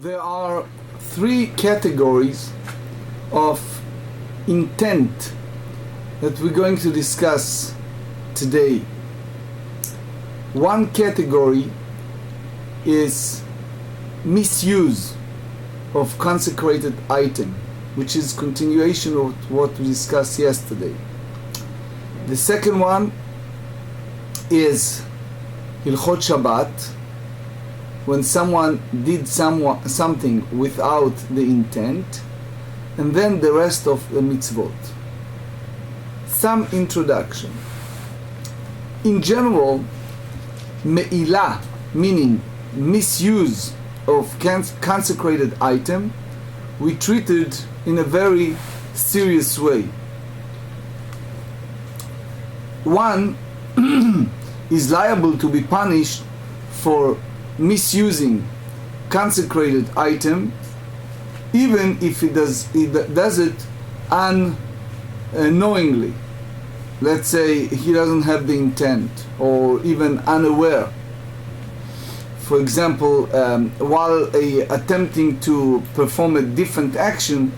There are three categories of intent that we're going to discuss today. One category is misuse of consecrated item, which is continuation of what we discussed yesterday. The second one is Hilchot Shabbat, when someone did something without the intent, and then the rest of the mitzvot. Some introduction. In general, me'ilah, meaning misuse of consecrated item, we treated in a very serious way. One is liable to be punished for misusing consecrated item, even if he does it unknowingly. Let's say he doesn't have the intent, or even unaware. For example, while attempting to perform a different action,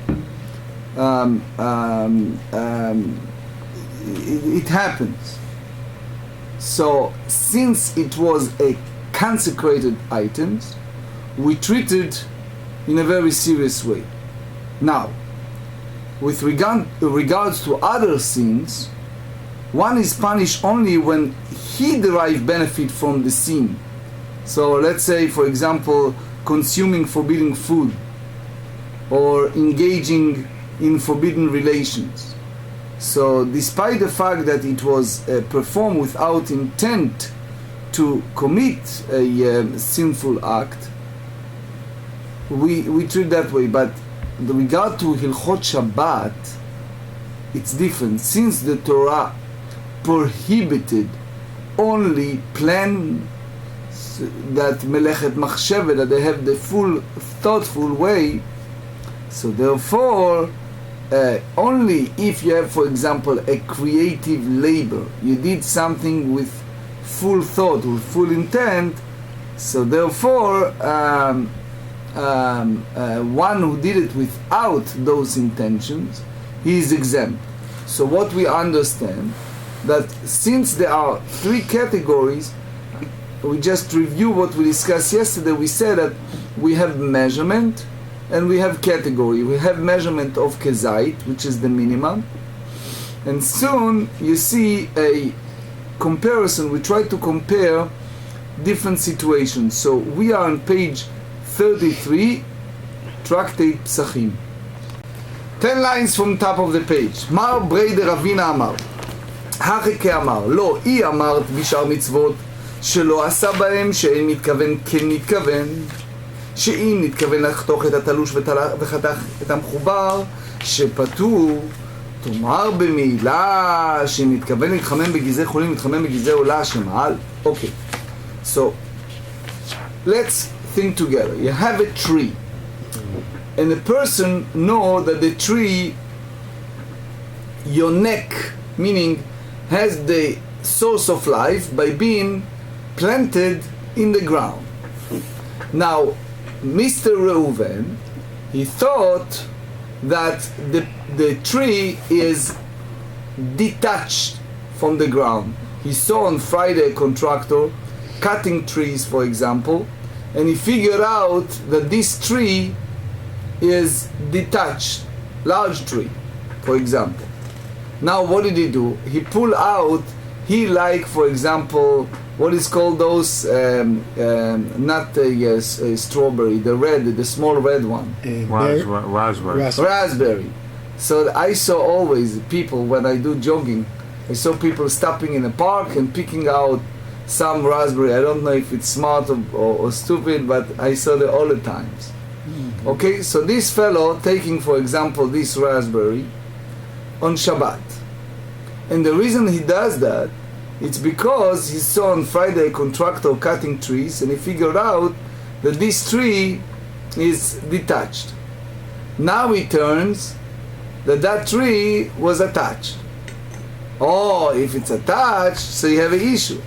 it happens. So, since it was a consecrated items, we treated in a very serious way. Now, with regards to other sins, one is punished only when he derived benefit from the sin. So let's say, for example, consuming forbidden food or engaging in forbidden relations. So despite the fact that it was performed without intent to commit a sinful act, we treat that way. But with regard to Hilchot Shabbat, it's different. Since the Torah prohibited only plan that melechet machsheve, that they have the full thoughtful way, so therefore only if you have, for example, a creative labor, you did something with full thought, with full intent, so therefore one who did it without those intentions, he is exempt. So what we understand, that since there are three categories, we just review what we discussed yesterday. We said that we have measurement and we have category. We have measurement of kezait, which is the minimum, and soon you see a comparison. We try to compare different situations. So we are on page 33, tractate Psachim. 10 lines from top of the page. Mar Breder Ravina Amar, Hacheke Amar, Lo, I Amart בשאר מצוות שלא עשה בהם, שאין מתכוון כן מתכוון, שאם נתכוון לחתוך את התלוש וחתך את המחובר, שפטור, תאמר במילה, שאם נתכוון להתחמם בגזעי חולים, להתחמם בגזעי עולה, שמעל. Okay, so let's think together. You have a tree, and a person know that the tree yonek, meaning has the source of life by being planted in the ground. Now, Mr. Reuven, he thought that the tree is detached from the ground. He saw on Friday a contractor cutting trees, for example, and he figured out that this tree is detached, large tree, for example. Now what did he do? He pulled out, for example, what is called those, not strawberry, the small red one. Raspberry. So I saw always people, when I do jogging, I saw people stopping in a park and picking out some raspberry. I don't know if it's smart or stupid, but I saw that all the times. Okay, so this fellow taking, for example, this raspberry on Shabbat. And the reason he does that, it's because he saw on Friday a contractor cutting trees, and he figured out that this tree is detached. Now he turns that tree was attached. Oh, if it's attached, so you have an issue.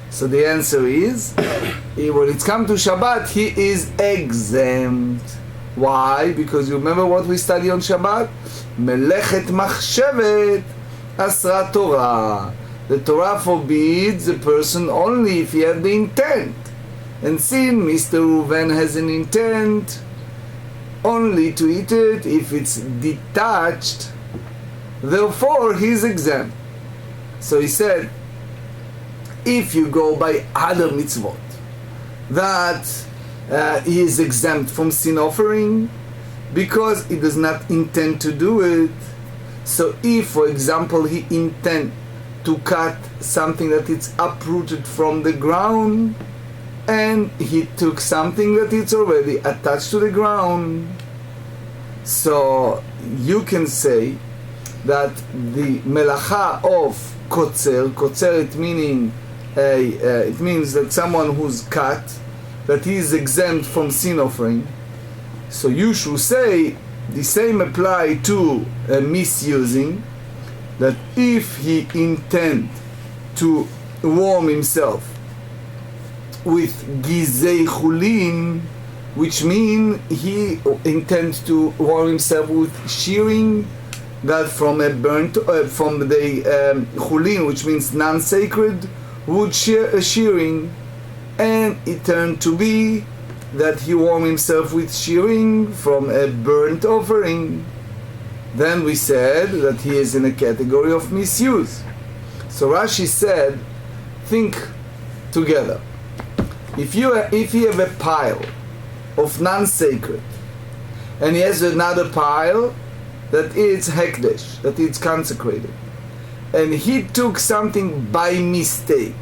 So the answer is, when it's come to Shabbat, he is exempt. Why? Because you remember what we study on Shabbat? Melechet machshevet asra Torah. The Torah forbids a person only if he has the intent. And since Mr. Reuven has an intent only to eat it if it's detached, therefore he is exempt. So he said, if you go by other mitzvot, that he is exempt from sin offering because he does not intend to do it. So if, for example, he intend to cut something that is uprooted from the ground, and he took something that is already attached to the ground, so you can say that the melacha of kotzer, it means that someone who's cut, that he is exempt from sin offering. So you should say the same apply to misusing, that if he intend to warm himself with gizei chulin, which mean he intends to warm himself with shearing that from a burnt from the chulin, which means non-sacred wood shearing, and it turned to be that he warmed himself with shearing from a burnt offering, then we said that he is in a category of misuse. So Rashi said, think together. If he have a pile of non-sacred, and he has another pile that is hekdesh, that is consecrated, and he took something by mistake.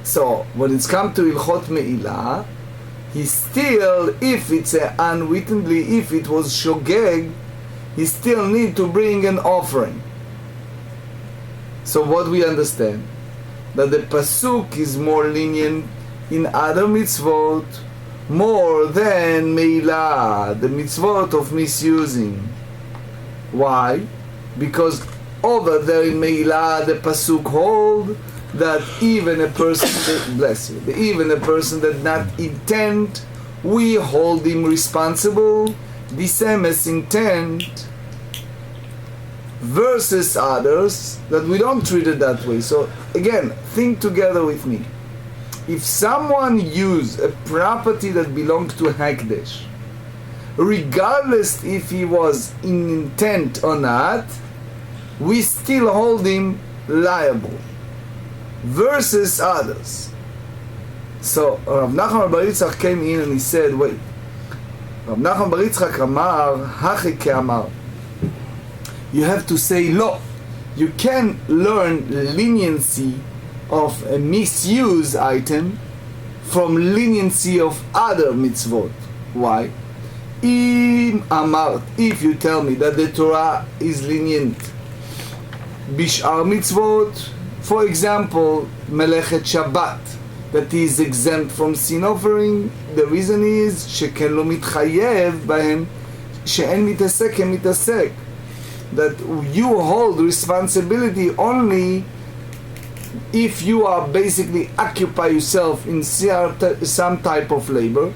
So when it's come to Ilchot Me'ilah, he still, if it's unwittingly, if it was shogeg, he still need to bring an offering. So what we understand? That the pasuk is more lenient in other mitzvot more than Me'ilah, the mitzvot of misusing. Why? Because over there in Me'ilah the pasuk hold that even a person bless you, even a person that not intend, we hold him responsible the same as intent, versus others that we don't treat it that way. So again, think together with me. If someone use a property that belonged to a Hekdesh, regardless if he was in intent or not, we still hold him liable versus others. So Rav Nachman bar Yitzchak came in and he said, wait, Rav Nachman bar Yitzchak amar, hachi ke'amar. You have to say lo. You can learn leniency of a misuse item from leniency of other mitzvot. Why? If you tell me that the Torah is lenient bish'ar mitzvot, for example, Melechet Shabbat, that is exempt from sin offering, the reason is שכן לא מתחייב בהם, שאין מתעסק כמתעסק, that you hold responsibility only if you are basically occupy yourself in some type of labor,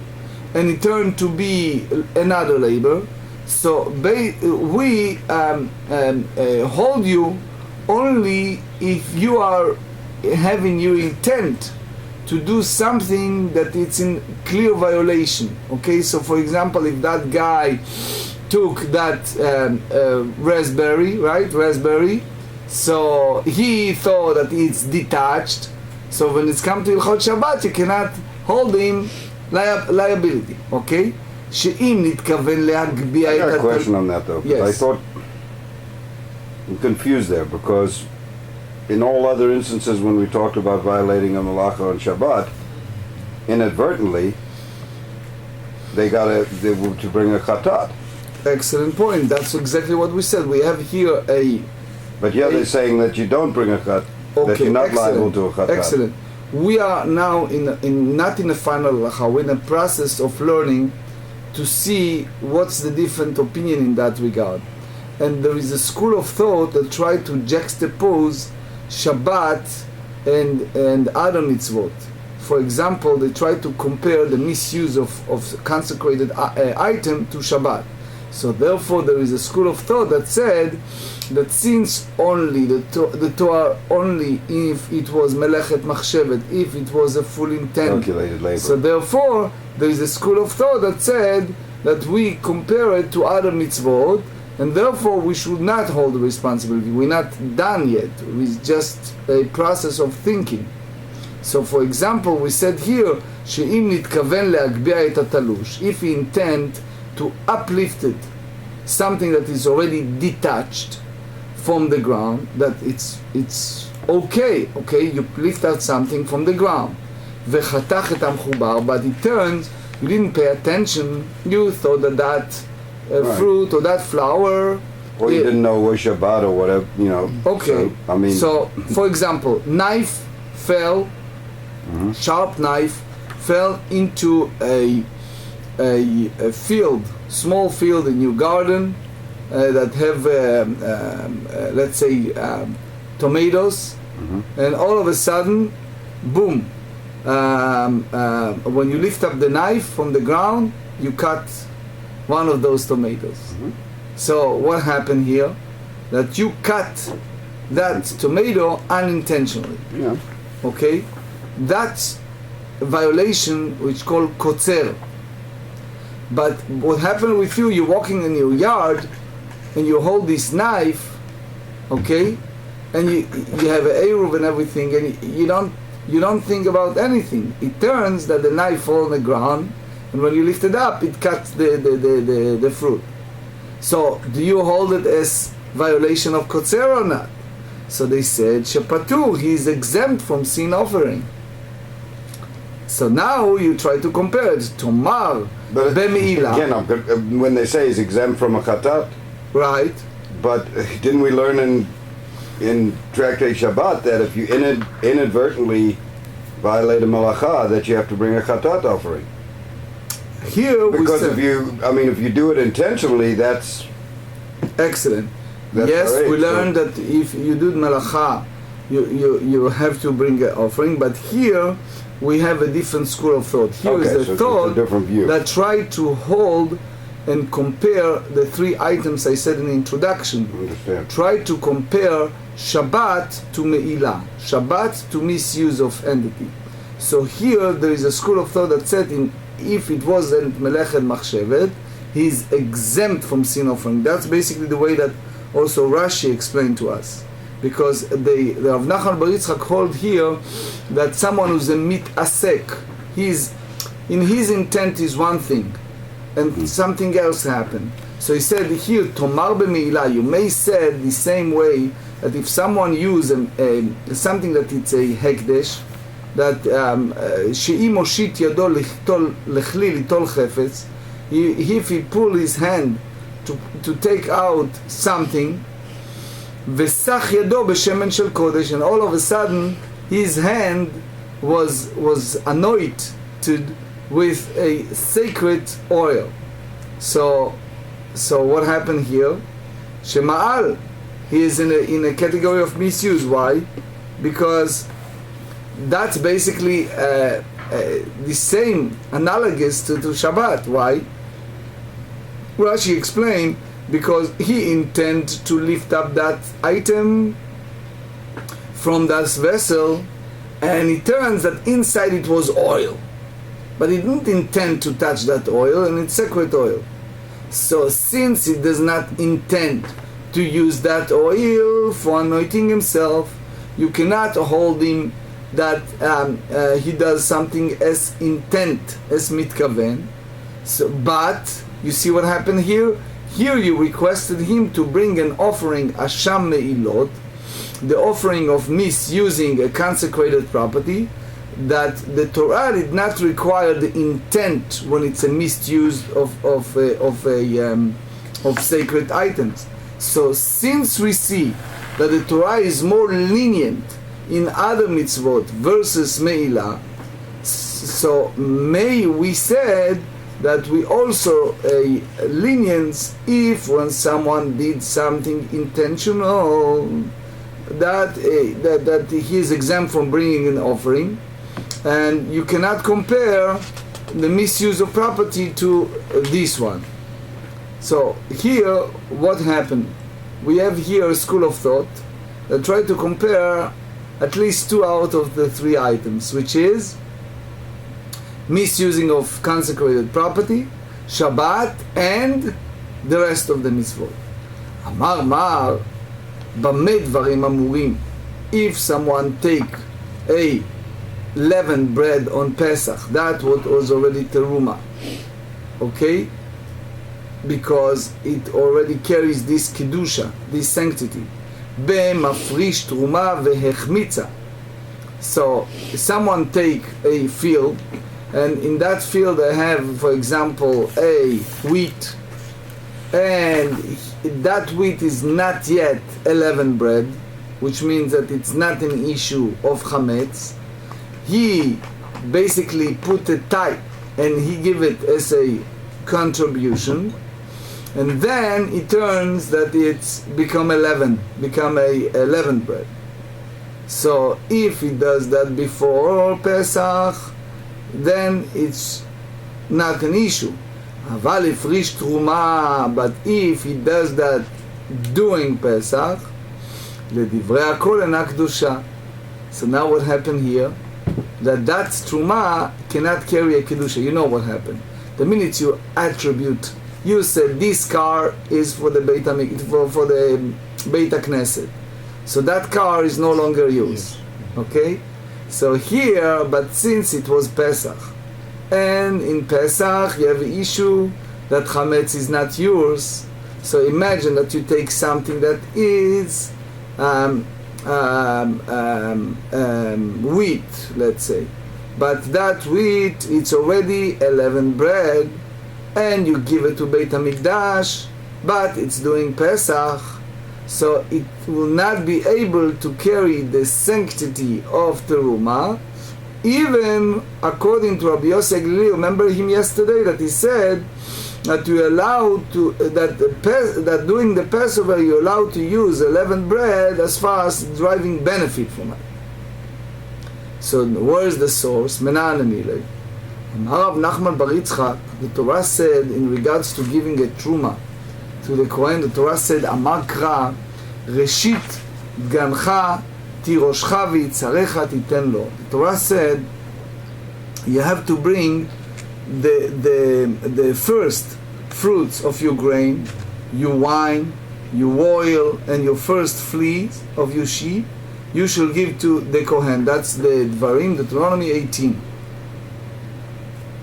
and it turned to be another labor. So we hold you only if you are having your intent to do something that it's in clear violation. Okay, so for example, if that guy took that raspberry, so he thought that it's detached, so when it's come to Ilchot Shabbat, you cannot hold him liability. Okay? שאם נתכוון להגביה את... I got a question on that though. Yes. I thought, I'm confused there, because in all other instances when we talked about violating a malacha on Shabbat, inadvertently, they were to bring a chatat. Excellent point. That's exactly what we said. We have here a... But yeah, they're saying that you don't bring a chat, that you're not liable to a chatat. Excellent. We are now not in a final halacha, we're in a process of learning to see what's the different opinion in that regard. And there is a school of thought that try to juxtapose Shabbat and other mitzvot. For example, they try to compare the misuse of consecrated item to Shabbat. So therefore there is a school of thought that said that since only the Torah only if it was melechet machshevet, if it was a full intent, calculated labor. So therefore there is a school of thought that said that we compare it to other mitzvot, and therefore we should not hold the responsibility. We're not done yet. It's just a process of thinking. So for example, we said here, שאם נתכוון להגביה את התלוש, if we intend to uplift it, something that is already detached from the ground, that it's okay, you lift out something from the ground. וחתך את המחובר, but it turns, you didn't pay attention, you thought that Right. fruit or that flower, Or you didn't know it was Shabbat or whatever, you know. okay. So, I mean, So, for example, knife fell, sharp knife fell into a field, small field in your garden that have, let's say, tomatoes, and all of a sudden, boom! When you lift up the knife from the ground, you cut one of those tomatoes. So what happened here? That you cut that tomato unintentionally. yeah. Okay? That's a violation which called kotzer. But what happened with you, you're walking in your yard and you hold this knife, okay? And you have an eruv and everything, and you don't think about anything. It turns that the knife falls on the ground, and when you lift it up, it cuts the fruit. So do you hold it as violation of kotzer or not? So they said, Shepatur, he is exempt from sin offering. So now you try to compare it to Mar, But B'me'ilah. again, when they say he's exempt from a chatat, Right? but didn't we learn in Tractate Shabbat that if you inadvertently violate a malacha, that you have to bring a chatat offering? Here we Because said, if you do it intentionally, that's excellent. That's Yes, correct, we so- learned that if you do malacha, you have to bring an offering. But here we have a different school of thought. Here is okay. a So it's thought a different view. that try to hold and compare the three items I said in the introduction. Understand? Try to compare Shabbat to Me'ilah, Shabbat to misuse of entity. So here there is a school of thought that said if it wasn't Melechet Machshevet, he's exempt from sin offering. That's basically the way that also Rashi explained to us. Because the Rav Nachman Bar Yitzchak hold here that someone who's a mitasek, in his intent is one thing, and something else happened. So he said here, Tomar b'me'ilah, you may say the same way that if someone use something that it's a hekdesh, that she'im oshit yado lechli litol chefetz, if he pull his hand to take out something, וסח ידו בשמן של קודש, and all of a sudden his hand was anointed with a sacred oil. So what happened here? Shema'al, he is in a category of misuse. Why? Because that's basically the same analogous to Shabbat. Why? Rashi explained, because he intend to lift up that item from that vessel, and it turns that inside it was oil, but he didn't intend to touch that oil, and it's sacred oil. So since he does not intend to use that oil for anointing himself, you cannot hold him that he does something as intent, as mitkaven. So, but you see what happened here? Here you requested him to bring an offering, Asham Me'ilot, the offering of misusing a consecrated property, that the Torah did not require the intent when it's a misuse of sacred items. So since we see that the Torah is more lenient in other mitzvot versus Me'ilah, so we said that we also lenience if when someone did something intentional, that he is exempt from bringing an offering, and you cannot compare the misuse of property to this one. So here, what happened? We have here a school of thought that try to compare at least 2 out of the 3 items, which is misusing of consecrated property, Shabbat, and the rest of the mitzvot. Amar Mar, b'meh dvarim amurim. If someone take a leavened bread on Pesach, that what was already teruma, okay, because it already carries this kedusha, this sanctity. B'mafrish truma vehechmitza. So someone take a field, and in that field they have, for example, a wheat, and that wheat is not yet a leavened bread, which means that it's not an issue of chametz. He basically put a type and he give it as a contribution, and then it turns that it's become a leavened bread. So if he does that before Pesach, then it's not an issue. Aval ifrish truma, but if he does that during Pesach, ledivrei hakol ena kedusha. So now what happened here? That truma cannot carry a kedusha. You know what happened? The minute you attribute, you said this car is for the Beit Knesset, so that car is no longer yours. Okay, so here, but since it was Pesach, and in Pesach you have an issue that chametz is not yours. So imagine that you take something that is wheat, let's say, but that wheat, it's already a leavened bread, and you give it to Beit HaMikdash, but it's doing Pesach, so it will not be able to carry the sanctity of teruma, even according to Rabbi Yosef Glili. Remember him yesterday that he said that you allowed to that during the Passover you're allowed to use leavened bread as far as deriving benefit from it. So where is the source? Menanemile. Rav Nachman Bar Yitzchak, the Torah said in regards to giving a truma to the Kohen, the Torah said, Amar Kra, Reshit Gancha Tiroshcha V'yitzarecha Titen Lo. The Torah said you have to bring the first fruits of your grain, your wine, your oil, and your first fleece of your sheep, you shall give to the Kohen. That's the Dvarim, Deuteronomy 18.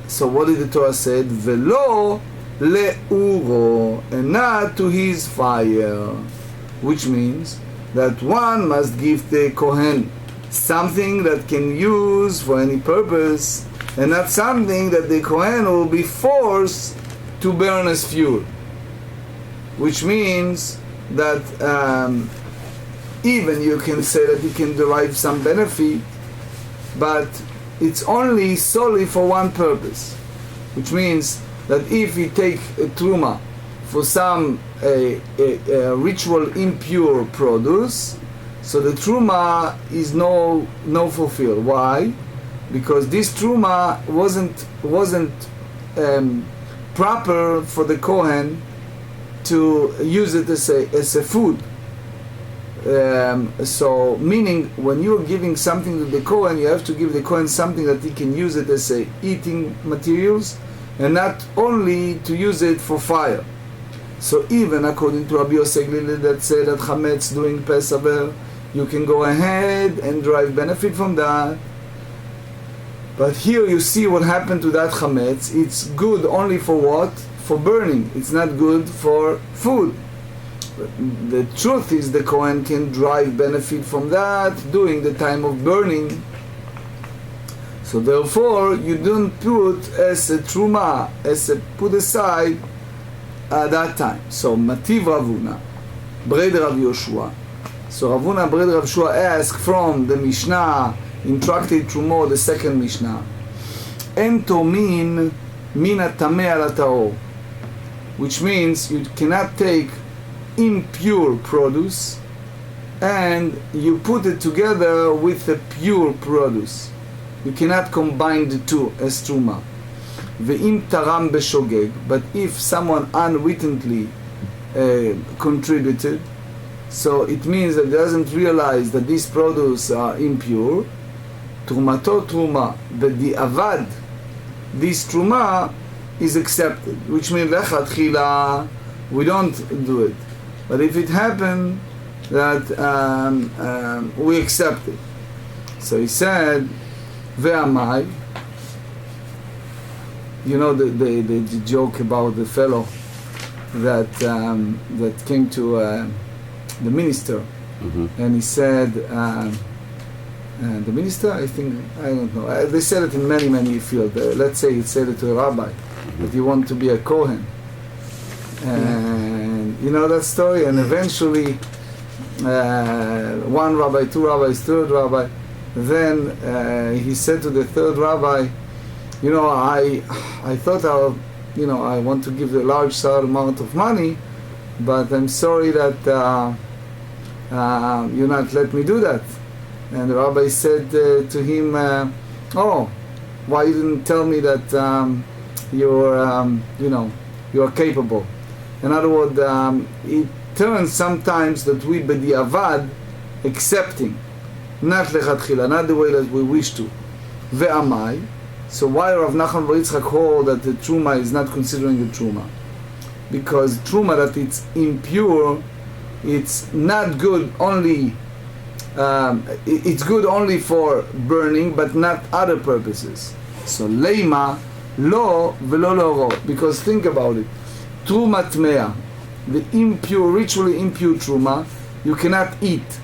So what did the Torah say? Velo le'uro, and not to his fire, which means that one must give the Kohen something that can use for any purpose, and not something that the Kohen will be forced to burn as fuel. Which means that even you can say that he can derive some benefit, but it's only solely for one purpose. Which means that if we take a truma for some a ritual impure produce, so the truma is no fulfilled. Why? Because this truma wasn't proper for the Kohen to use it as a food. So meaning when you're giving something to the Kohen, you have to give the Kohen something that he can use it as eating materials, and not only to use it for fire. So even according to Rabbi Yosef Glili that said that chametz doing Passover, you can go ahead and derive benefit from that. But here you see what happened to that chametz. It's good only for what? For burning. It's not good for food. But the truth is the Kohen can derive benefit from that during the time of burning. So therefore you don't put as a truma, as a put aside at that time. So Mativ Ravuna, Bred Rav Yoshua. So Ravuna Bred Rav Yoshua asked from the Mishnah in Tractate Trumot, the second Mishnah, En tomin min hatameh al hataor, which means you cannot take impure produce and you put it together with a pure produce. You cannot combine the two as truma. Ve'im taram b'shogeg, but if someone unwittingly contributed, so it means that he doesn't realize that these produce are impure. Trumato truma, b'di'avad, this truma is accepted, which means lechatchila we don't do it. But if it happened that we accept it. So he said, ve'amai, you know the joke about the fellow that came to the minister, and he said, the minister, I don't know, they said it in many fields. Let's say he said it to a rabbi, that you want to be a Kohen. And you know that story, and eventually one rabbi, two rabbis, third rabbi, then he said to the third rabbi, you know, I thought I want to give a large amount of money, but I'm sorry that you not let me do that. And the rabbi said to him, oh, why you didn't tell me that you're capable? In other words, it turns sometimes that we b'di'avad accepting, not lechatchila, not the way that we wish to. Ve'amai. So why Rav Nachman bar Yitzchak hold that the truma is not considering the truma? Because truma that it's impure, it's not good only. It's good only for burning, but not other purposes. So leima lo velo lo, because think about it. Truma tmea, the impure, ritually impure truma, you cannot eat.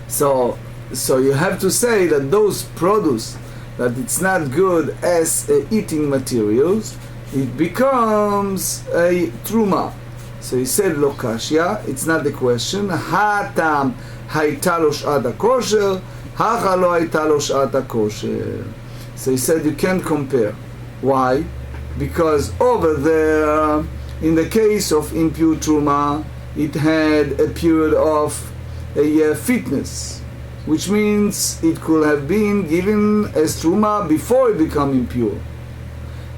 So you have to say that those produce that it's not good as eating materials, it becomes a truma. So he said lo kashya, it's not the question. Hatam hayta lo sh'at kosher, hacha lo hayta lo sh'at kosher. So he said you can't compare. Why? Because over there, in the case of impure truma, it had a period of fitness, which means it could have been given as truma before it became impure.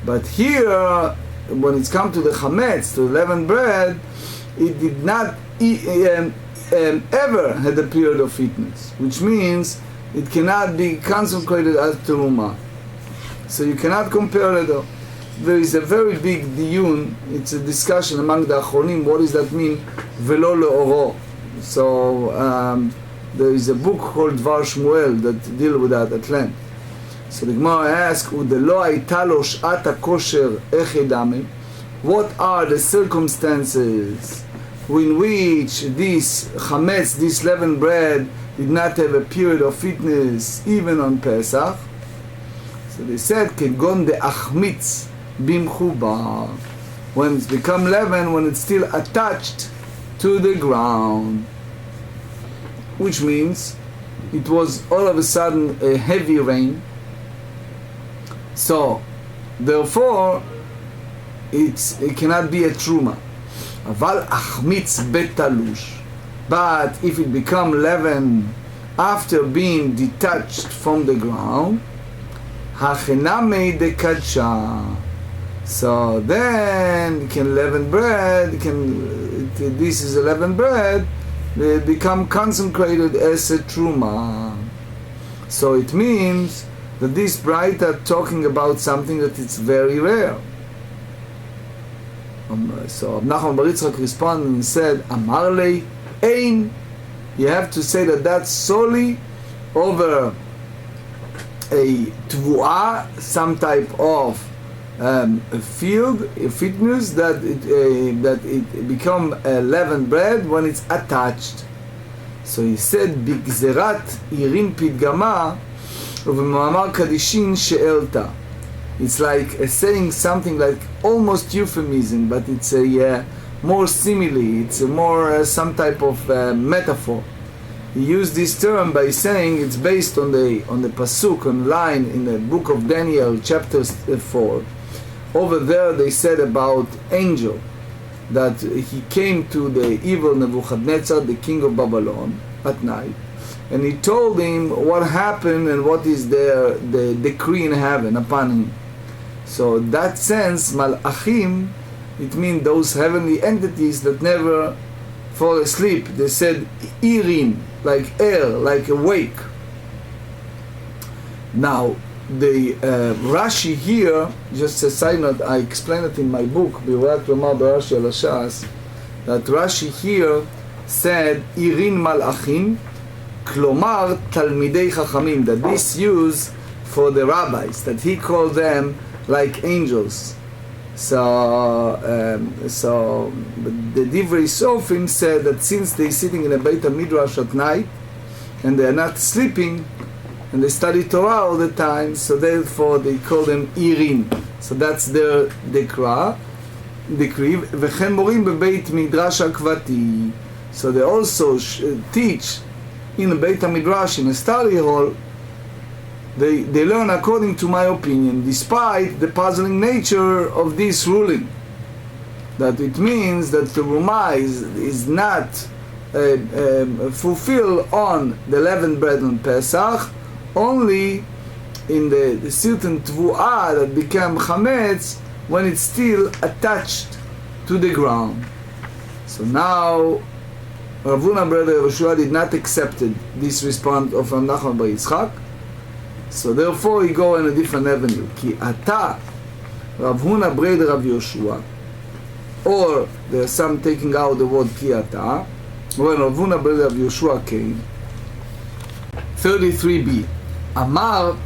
But here, when it's come to the chametz, to leavened bread, it did not ever had a period of fitness, which means it cannot be consecrated as truma. So you cannot compare it. There is a very big diyun, it's a discussion among the achronim, what does that mean, velo le'oro. So there is a book called Dvar Shmuel that deal with that at length. So the Gemarrah asks, Udelo hayta lo sh'at kosher ech yedame, what are the circumstances in which this chametz, this leavened bread, did not have a period of fitness even on Pesach? So they said, kegon de achmitz bimchuba, when it's become leaven, when it's still attached to the ground, which means it was all of a sudden a heavy rain. So therefore it cannot be a truma. Aval achmitz betalush, but if it become leaven after being detached from the ground, hachename de kadsha, so then it can leaven bread, this is a leavened bread, they become consecrated as a truma. So it means that this bright are talking about something that it's very rare. So Nachman bar Yitzchak responded and said, Amar lei ein. You have to say that that's solely over a tvu'ah, some type of a field, a fitness, that it become a leavened bread when it's attached. So he said, Bigzerat irim pidgama uv'mamar kadishin she'elta. It's like saying something like almost euphemism, but it's a more simile, it's a more some type of metaphor. He used this term by saying it's based on the pasuk, on line in the book of Daniel, chapter 4. Over there they said about angel, that he came to the evil Nebuchadnezzar, the king of Babylon, at night, and he told him what happened and what is the decree in heaven upon him. So in that sense, Malachim, it means those heavenly entities that never fall asleep. They said Irin, like air, like awake. Now, the Rashi here, just a side note, I explained it in my book, Birat Lomar Barashi al Hashas, that Rashi here said Irin Malachim, Klomar Talmidei Chachamim, that this used for the rabbis, that he called them like angels. So the Divrei Sofim said that since they're sitting in a Beit HaMidrash at night and they're not sleeping and they study Torah all the time, so therefore they call them Irin. So that's their decree. V'chen morim bebeit midrash akvati. So they also teach in the Beit HaMidrash, in a study hall. They learn according to my opinion, despite the puzzling nature of this ruling. That it means that the Rumah is not fulfilled on the leavened bread on Pesach, only in the certain Tvu'ah that became Chametz when it's still attached to the ground. So now, Rav Huna brother Yehoshua did not accept this response of Rav Nachman bar Yitzchak. So therefore he go in a different avenue. Ki ata Rav Huna brother Rav Yehoshua, or there are some taking out the word ki ata. When Rav Huna brother Rav Yehoshua came, 33b, Amar,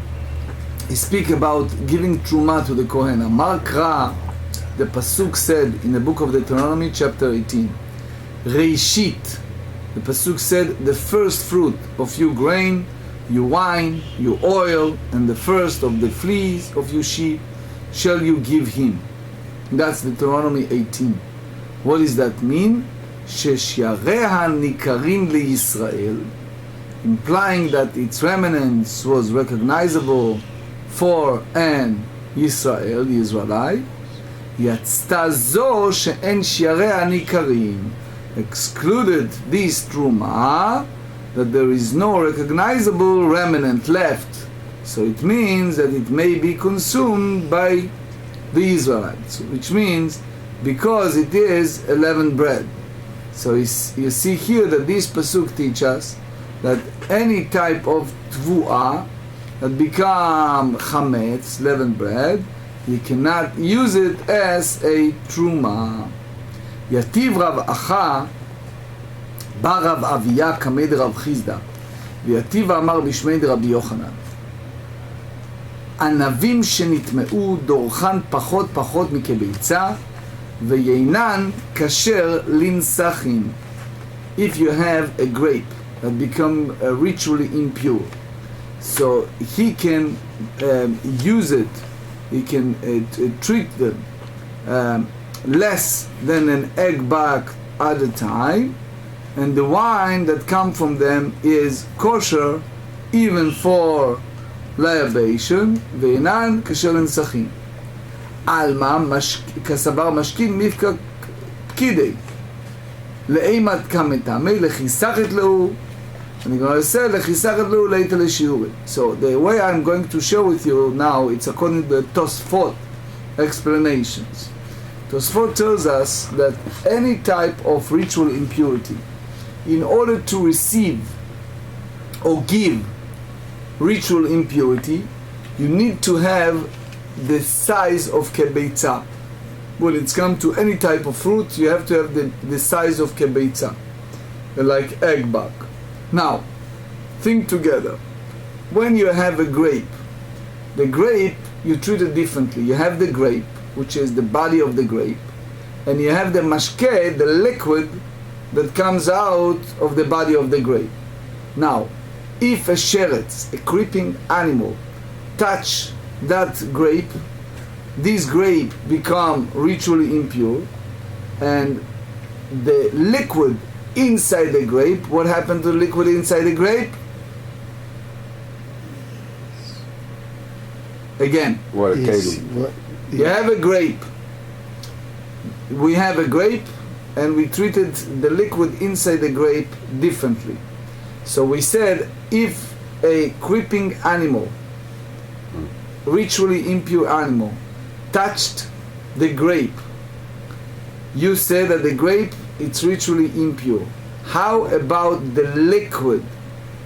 he speak about giving truma to the Kohen. Amar Kra, the pasuk said in the book of Deuteronomy, chapter 18, Reishit, the pasuk said, the first fruit of your grain, your wine, your oil, and the first of the fleece of your sheep shall you give him. That's Deuteronomy 18. What does that mean? Sheshareha nikarim leYisrael, implying that its remnants was recognizable for an Yisrael, the Israelite. Yatzta zo she'en shiarei nikarim, excluded this truma, that there is no recognizable remnant left. So it means that it may be consumed by the Israelites, which means because it is leavened bread. So you see here that this pasuk teaches us that any type of tvu'ah that become chametz, leavened bread, you cannot use it as a truma. Yativ Rav Acha בר רב אביה קמא דרב חיסדא ויתיב אמר בשמי דרבי יוחנן, ענבים שנטמעו דורכן פחות מכביצה ויינן כשר לנסחין. If you have a grape that become ritually impure, so he can use it, he can treat them less than an egg back at a time, and the wine that come from them is kosher even for libation. ואינן כשר לנסחין. עלמא כסבר משכין מפקא פקידי לאימת כמטמא לכיסחת לו, and Gemara said לכיסחת לו לאיתא לשיעורי. So the way I'm going to share with you now, it's according to the Tosfot explanations. Tosfot tells us that any type of ritual impurity, in order to receive or give ritual impurity, you need to have the size of kebeitza. When it's come to any type of fruit, you have to have the size of kebeitza, like egg bak. Now, think together. When you have a grape, the grape you treat it differently. You have the grape, which is the body of the grape, and you have the mashke, the liquid that comes out of the body of the grape. Now, if a sheretz, a creeping animal, touch that grape, this grape become ritually impure, and the liquid inside the grape, what happened to the liquid inside the grape? Again, what a kelim. you have a grape, we have a grape and we treated the liquid inside the grape differently. So we said if a creeping animal, ritually impure animal, touched the grape, you said that the grape, it's ritually impure. How about the liquid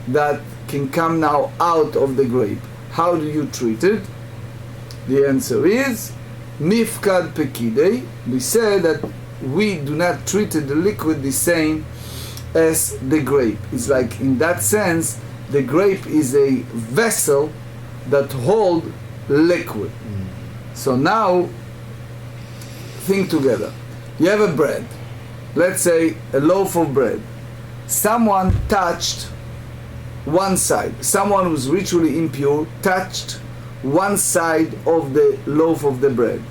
that can come now out of the grape? How do you treat it? The answer is mifkad pekidei. We said that we do not treat the liquid the same as the grape. It's like, in that sense, the grape is a vessel that hold liquid. So now, think together. You have a bread, let's say a loaf of bread. Someone touched one side. Someone who's ritually impure touched one side of the loaf of the bread.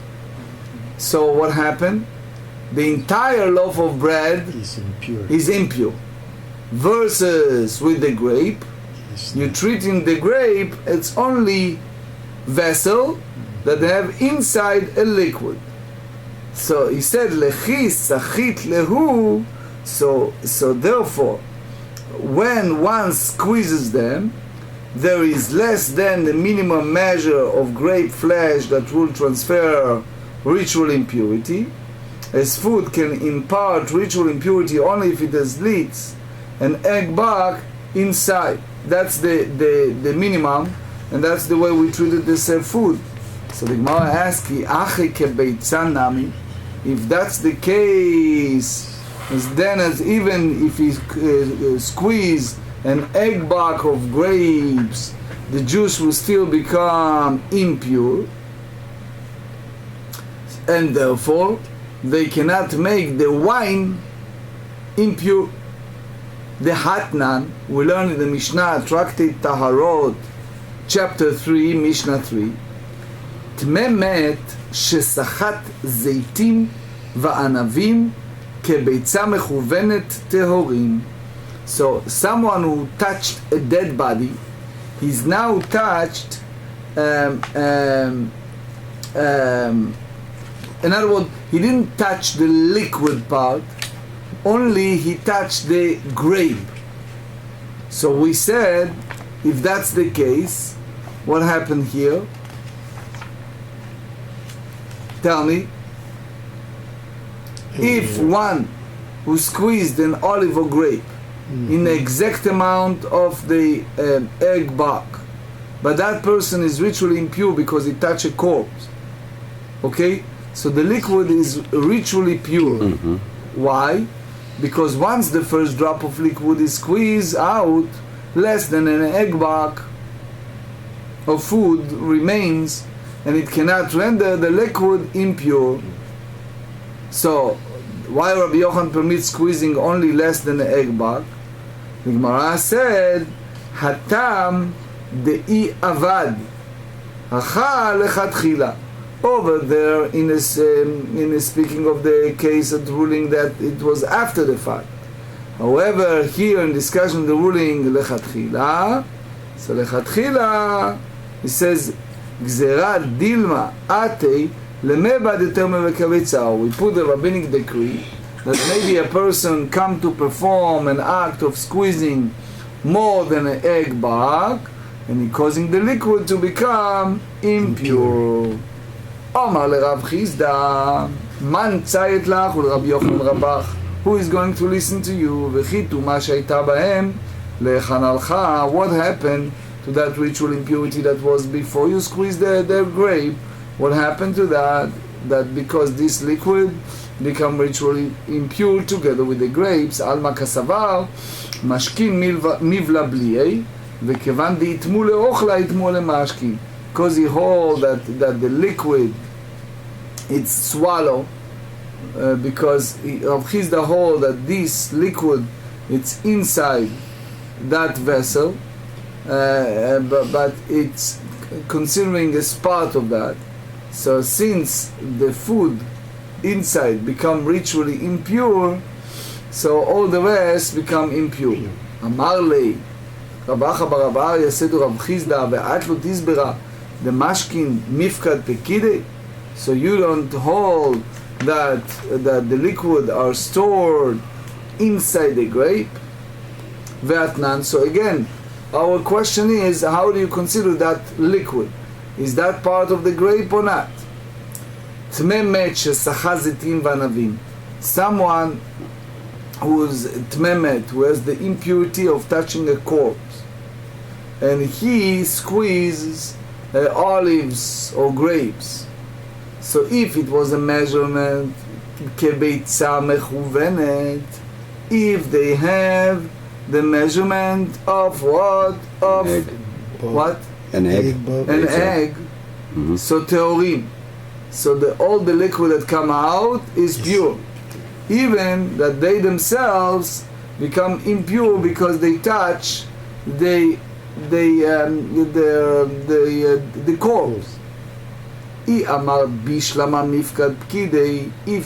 So what happened? The entire loaf of bread is impure. Versus with the grape, you're treating the grape, it's only vessel that have inside a liquid. So he said, Lechi sachit lehu. So therefore, when one squeezes them, there is less than the minimum measure of grape flesh that will transfer ritual impurity. As food can impart ritual impurity only if it has slits and egg bark inside. That's the minimum, and that's the way we treated this food. So the Gemarrah asks, "Achi kebeitza nami." If that's the case, then as even if he squeeze an egg bark of grapes, the juice will still become impure, and therefore they cannot make the wine impure. The Hatnan, we learn in the Mishnah, Tractate Taharot, chapter 3, Mishnah 3, Tmemet shesachat zeitim va'anavim kebeitza mechuvenet tehorim. So someone who touched a dead body, he's now touched in other words, he didn't touch the liquid part, only he touched the grape. So we said, if that's the case, what happened here? Tell me. If one who squeezed an olive or grape in the exact amount of the egg bark, but that person is ritually impure because he touched a corpse, okay? So the liquid is ritually pure. Why? Because once the first drop of liquid is squeezed out, less than an egg bark of food remains, and it cannot render the liquid impure. So why Rabbi Yochanan permits squeezing only less than an egg bark? The Gemarrah said, Hatam de'i avad hacha lechatchila. Over there, in his speaking of the case of the ruling that it was after the fact. However, here in discussion of the ruling lechatchila, so lechatchila, he says, Gzerat dilma ate lemebad eter mevekavetzah. We put the rabbinic decree that maybe a person come to perform an act of squeezing more than an egg bark, and he causing the liquid to become impure. Omar le-Rav Chizda, man tzayet lach ul-Rabbi Yochanan Rabach. Who is going to listen to you? V'chitu ma she'ayta bahem lechanalcha. What happened to that ritual impurity that was before you squeezed the grape? What happened to that? That because this liquid become ritually impure together with the grapes, alma kasavar, mashkin mivla bliei, v'kevan de'itmu le'ochla itmu le'mashkin. Because he hold that the liquid, it's swallow, because of his the hold that this liquid, it's inside that vessel, but it's considering as part of that. So since the food inside become ritually impure, so all the rest become impure. Amar lei, Rabacha bar Abaye said to Rav Chizda, ve'at lo tizbera, the mashkin mifkad pekide. So you don't hold that the liquid are stored inside the grape. Ve'atnan. So again, our question is, how do you consider that liquid? Is that part of the grape or not? Tmeh met shesacha zitim v'anavim. Someone who's tmeh met, who has the impurity of touching a corpse, and he squeezes olives or grapes. So if it was a measurement, kebeitza mechuvenet, if they have the measurement of what? Of egg. what? An egg. An egg. Mhm. So teorim. So all the liquid that come out is pure. Even that they themselves become impure because they touch the corpse. If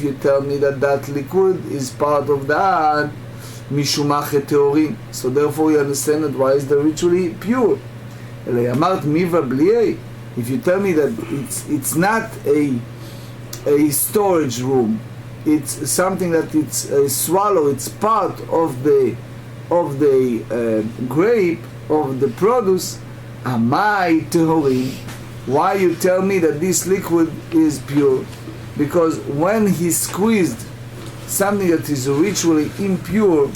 you tell me that liquid is part of that, so therefore you understand that why is the ritually pure. If you tell me that it's not a storage room, it's something that it's a swallow, it's part of the grape, of the produce, amai tehorim. Why you tell me that this liquid is pure? Because when he squeezed something that is ritually impure,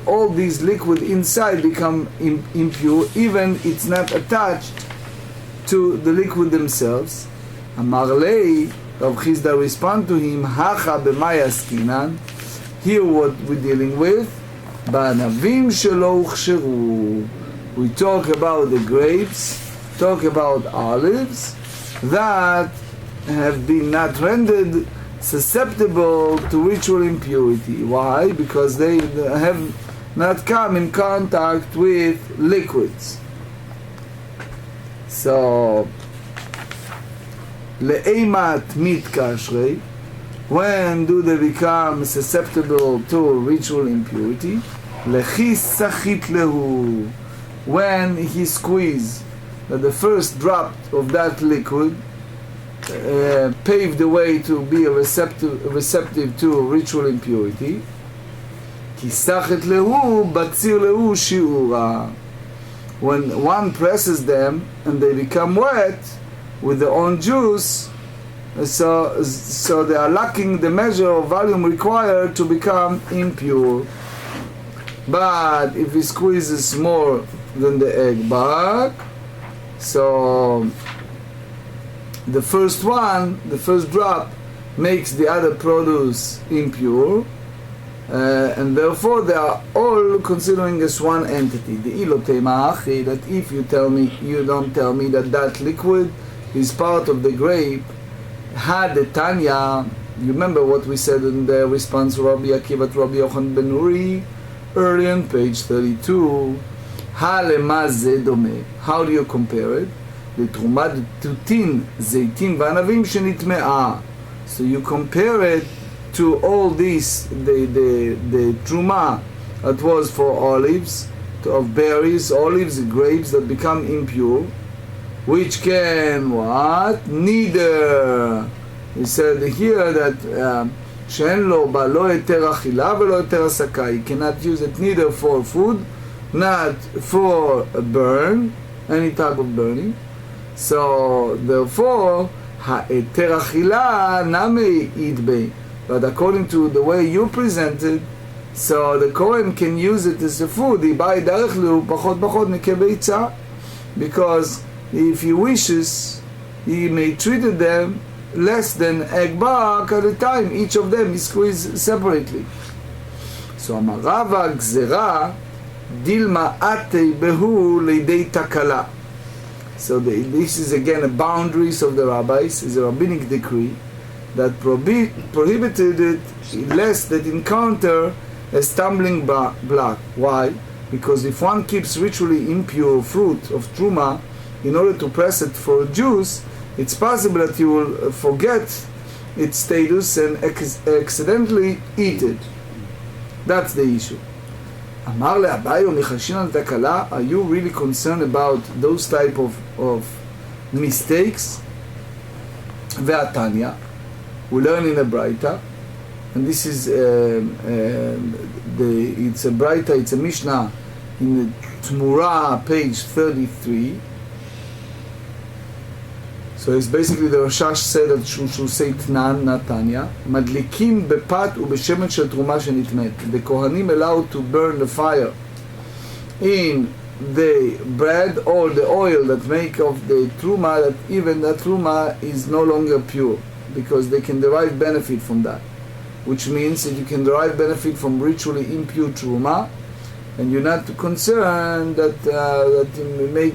all these liquid inside become impure, even it's not attached to the liquid themselves. Amar lei, Rav Chisda respond to him, Hacha b'may askinan. Here what we're dealing with, ba'anavim shelo uchsheru. We talk about the grapes, talk about olives that have been not rendered susceptible to ritual impurity. Why? Because they have not come in contact with liquids. So, le'emat mitkashrei, when do they become susceptible to ritual impurity? Lechis sachit lehu, when he squeezed the first drop of that liquid, paved the way to be receptive to ritual impurity. Kisachet lehu batzir lehu shiura. When one presses them and they become wet with their own juice, so they are lacking the measure of volume required to become impure. But if he squeezes more than the egg back, so the first drop makes the other produce impure, and therefore they are all considering as one entity. That if you don't tell me that liquid is part of the grape, had the Tanya, you remember what we said in the response to Rabbi Akiva to Rabbi Yochanan ben Nuri early on page 32. How do you compare it? לתרומת תותין, זיתים וענבים שנטמעה. So you compare it to all these, the truma that was for olives, of berries, olives, grapes that become impure, which can what? Neither. He said here that שאין לו בה לא היתר אכילה ולא היתר הסקה. You cannot use it neither for food, not for a burn, any type of burning. So therefore, היתר אכילה נמי ידבה. But according to the way you presented, so the Kohen can use it as a food. יבא ידרך לו פחות מכביצה. Because if he wishes, he may treat them less than egg bark at a time. Each of them is squeezed separately. So אמר רבא גזרה דילמה אתי בהו לידי תקלה. So this is again a boundaries of the rabbis, is a rabbinic decree that prohibited it lest that encounter a stumbling block. Why? Because if one keeps ritually impure fruit of truma in order to press it for juice, it's possible that you will forget its status and accidentally eat it. That's the issue. Amar le'abayo michashin al takala, are you really concerned about those type of mistakes? Ve'atanya, we learn in a Braita, and this is it's a Braita, it's a Mishnah in the Tmura, page 33. So it's basically the Rashash said that should say Tnan, Natanya. Madlikim bepat ubeshemen shel truma shenitmet. The Kohanim allowed to burn the fire in the bread or the oil that make of the truma, that even that truma is no longer pure, because they can derive benefit from that. Which means that you can derive benefit from ritually impure truma, and you're not concerned that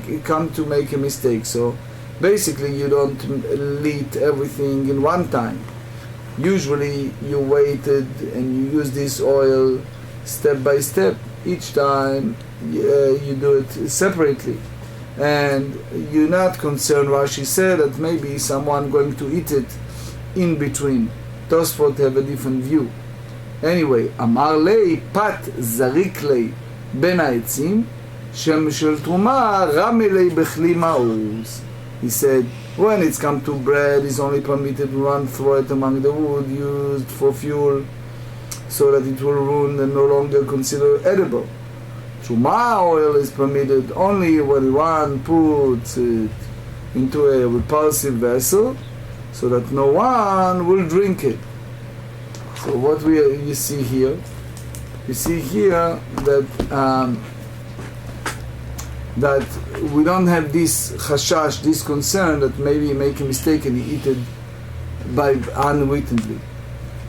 you come to make a mistake. So basically you don't eat everything in one time. Usually you waited and you use this oil step by step. Each time you do it separately, and you're not concerned. Rashi said that maybe someone going to eat it in between. Tosfot have a different view. Anyway, Amar lei pat zarik lei ben ha'etzim shem shel truma rami lei bechli ma'uz. He said, when it's come to bread, it's only permitted to run through it among the wood used for fuel, so that it will ruin and no longer considered edible. Truma oil is permitted only when one puts it into a repulsive vessel, so that no one will drink it. So what you see here? You see here that we don't have this chashash, this concern that maybe you make a mistake and you eat it by unwittingly.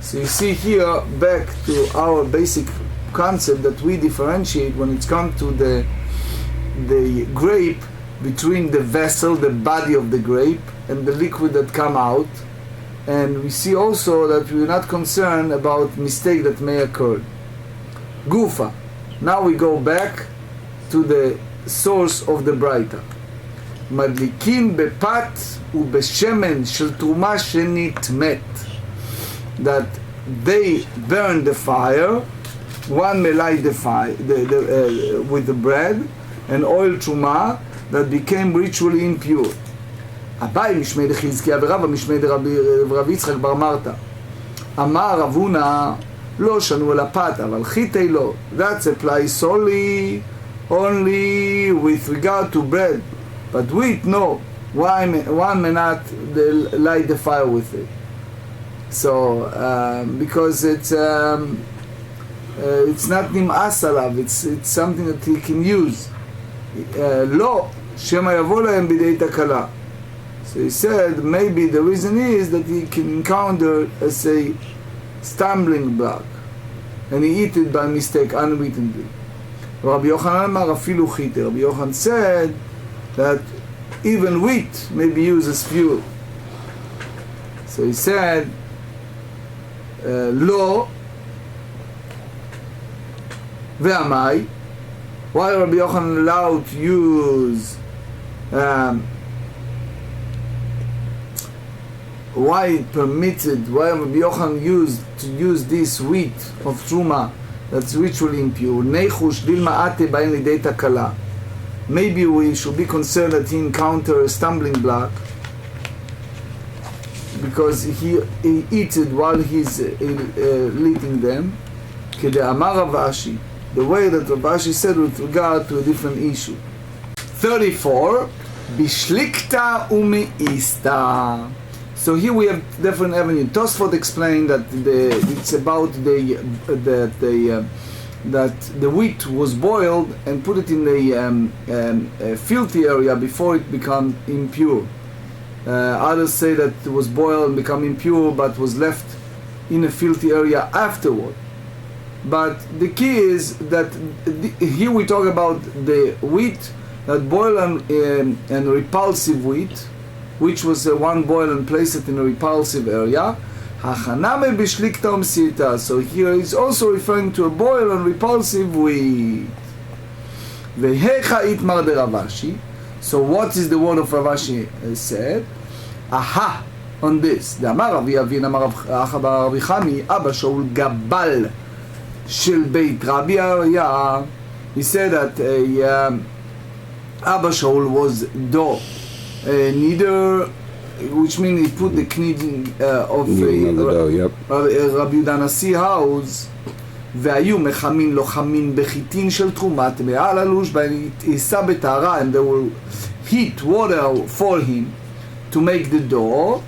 So you see here, back to our basic concept that we differentiate when it's come to the grape, between the vessel, the body of the grape, and the liquid that come out. And we see also that we're not concerned about mistake that may occur. Gufa. Now we go back to the source of the Braita. Madlikin bepat ubeshemen shel truma shenitmet. That they burn the fire, one may light the fire with the bread, and oil truma that became ritually impure. Abai mishmei de Chizkiya ורבא mishmei de Rabbi Yitzchak bar Marta. Amar Ravuna lo shanu el apat, aval chitei lo. That applies only with regard to bread, but wheat no. One may not light the fire with it. So because it's not nim'as alav, it's something that he can use. Lo shema yavo lahem bidei takala. So he said maybe the reason is that he can encounter as a stumbling block, and he eat it by mistake, unwittingly. Rabbi Yochanan Amar afilu chite. Rabbi Yochanan said that even wheat may be used as fuel. So he said, lo ve'amai. Why Rabbi Yochanan allowed to use? Why permitted? Why Rabbi Yochanan used to use this wheat of truma that's ritually impure? Neichush dilma ate bain lidei takala. Maybe we should be concerned that he encountered a stumbling block because he eats it while he's eating them. Kede'amar Rav Ashi, the way that Rav Ashi said with regard to a different issue. 34. Bishlikta umeista. So here we have different avenue. Tosfot explained that it's about that the wheat was boiled and put it in a filthy area before it became impure. Others say that it was boiled and become impure, but was left in a filthy area afterward. But the key is that here we talk about the wheat that boiled and repulsive wheat, which was one boil and place it in a repulsive area. So here he's also referring to a boil and repulsive wheat. So what is the word of Rav Ashi said? Aha, on this. The Amar Ravi Avin Amar Rabbi Chami Abba Shaul Gabal Shel Beit Rabbi Arya. He said that Abba Shaul was neither which means he put the kneading of Rabbi Yehuda Nasi house, והיו מחמין לו חמין בחיטין של תרומת מעל הלוש, והיסה בטהרה, and they will heat water for him to make the dough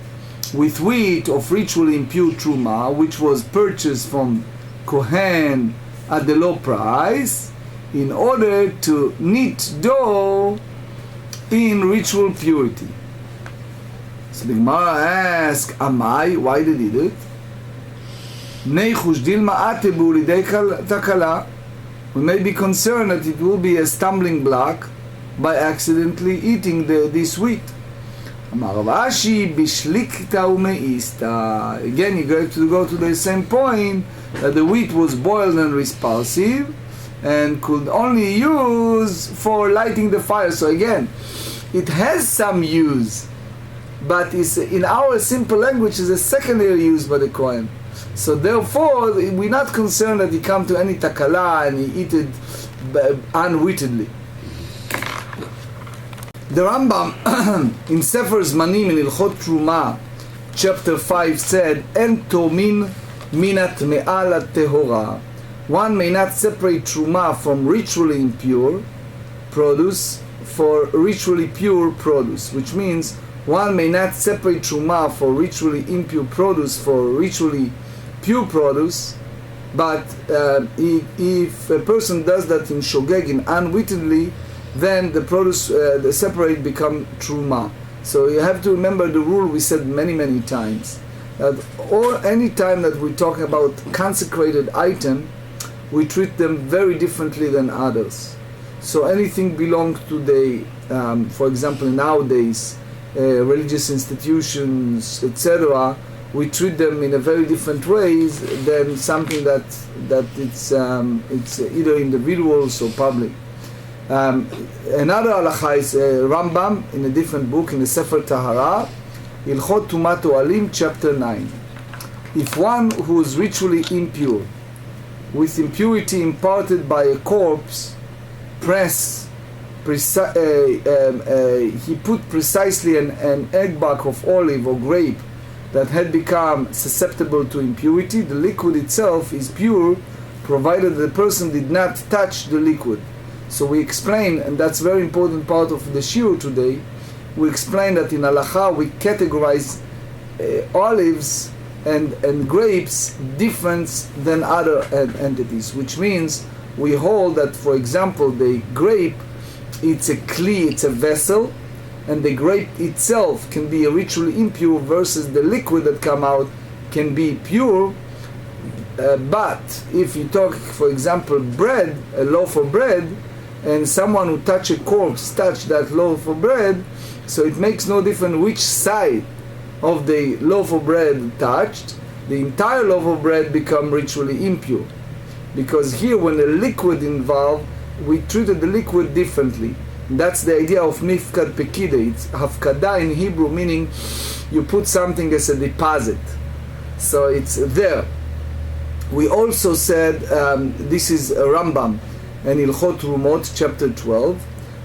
with wheat of ritually impure truma, which was purchased from Kohen at the low price, in order to knead dough in ritual purity. So the Gemarrah asks, Amai, why they did it? We may be concerned that it will be a stumbling block by accidentally eating this wheat. Again, you have to go to the same point that the wheat was boiled and repulsive and could only use for lighting the fire. So again, it has some use, but it's, in our simple language, is a secondary use by the Kohen. So therefore, we're not concerned that he come to any takala and he eat it unwittingly. The Rambam in Sefer Zmanim in Ilchot Truma, chapter 5 said, "En tomin minat me'al tehora." One may not separate truma from ritually impure produce for ritually pure produce, which means one may not separate truma for ritually impure produce for ritually pure produce, but if a person does that in shogegin unwittingly, then the produce, the separate become truma. So you have to remember the rule we said many times, that any time that we talk about consecrated item, we treat them very differently than others. So anything belongs to the, for example, nowadays, religious institutions, etc., we treat them in a very different ways than something that it's either individuals or public. Another halacha is Rambam in a different book in the Sefer Tahara, Ilchot Tumat Oalim, chapter 9. If one who is ritually impure, with impurity imparted by a corpse, he put precisely an egg bark of olive or grape that had become susceptible to impurity, the liquid itself is pure, provided the person did not touch the liquid. So we explain, and that's a very important part of the shiur today, we explain that in halacha we categorize olives and grapes different than other entities, which means we hold that, for example, the grape, it's a kli, it's a vessel, and the grape itself can be ritually impure versus the liquid that come out can be pure. But if you talk, for example, bread, a loaf of bread, and someone who touch a corpse touch that loaf of bread, so it makes no difference which side of the loaf of bread touched, the entire loaf of bread become ritually impure. Because here, when the liquid involved, we treated the liquid differently. That's the idea of mifkad pekide. It's hafkada in Hebrew, meaning you put something as a deposit, so it's there. We also said, this is a Rambam and Ilchot Trumot, chapter 12,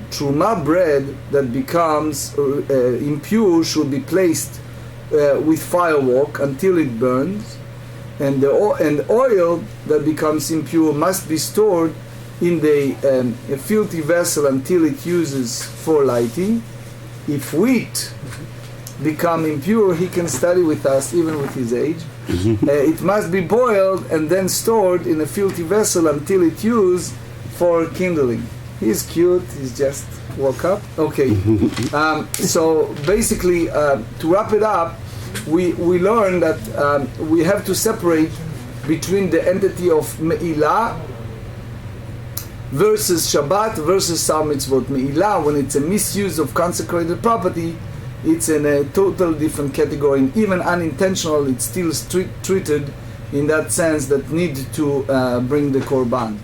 Truma bread that becomes impure should be placed with firework until it burns, and oil that becomes impure must be stored in the a filthy vessel until it uses for lighting. If wheat become impure, he can study with us even with his age. It must be boiled and then stored in a filthy vessel until it used for kindling. He's cute, he's just woke up. Okay. So basically, to wrap it up, we learned that we have to separate between the entity of Me'ilah versus Shabbat versus Sar Mitzvot. Me'ilah, when it's a misuse of consecrated property, it's in a total different category, and even unintentional, it's still treated in that sense that need to bring the Korban.